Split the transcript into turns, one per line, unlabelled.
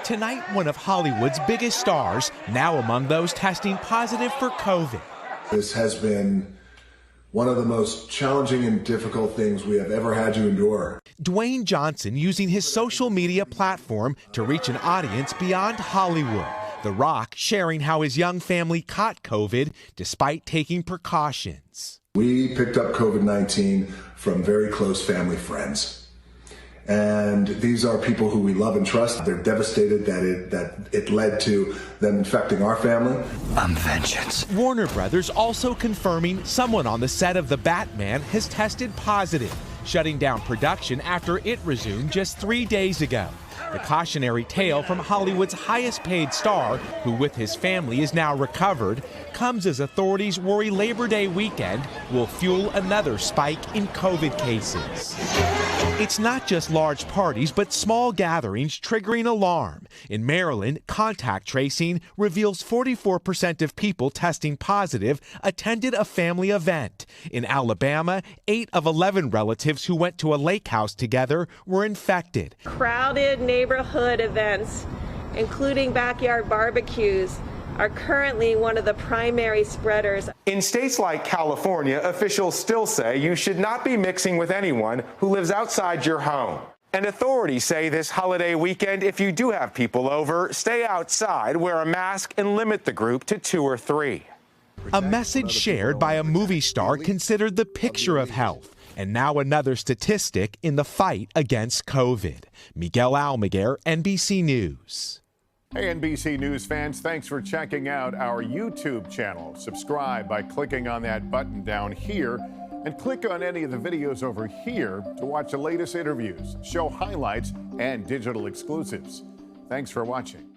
Tonight, one of Hollywood's biggest stars, now among those testing positive for COVID.
This has been one of the most challenging and difficult things we have ever had to endure.
Dwayne Johnson using his social media platform to reach an audience beyond Hollywood. The Rock sharing how his young family caught COVID despite taking precautions.
We picked up COVID-19 from very close family friends. And these are people who we love and trust. They're devastated that it led to them infecting our family.
I'm vengeance.
Warner Brothers also confirming someone on the set of The Batman has tested positive, shutting down production after it resumed just 3 days ago. The cautionary tale from Hollywood's highest paid star, who with his family is now recovered, comes as authorities worry Labor Day weekend will fuel another spike in COVID cases. It's not just large parties, but small gatherings triggering alarm. In Maryland, contact tracing reveals 44% of people testing positive attended a family event. In Alabama, 8 of 11 relatives who went to a lake house together were infected.
Crowded neighborhood events, including backyard barbecues, are currently one of the primary spreaders.
In states like California, officials still say you should not be mixing with anyone who lives outside your home. And authorities say this holiday weekend, if you do have people over, stay outside, wear a mask, and limit the group to 2 or 3.
A message shared by a movie star considered the picture of health. And now another statistic in the fight against COVID. Miguel Almaguer, NBC News.
Hey, NBC News fans, thanks for checking out our YouTube channel. Subscribe by clicking on that button down here and click on any of the videos over here to watch the latest interviews, show highlights, and digital exclusives. Thanks for watching.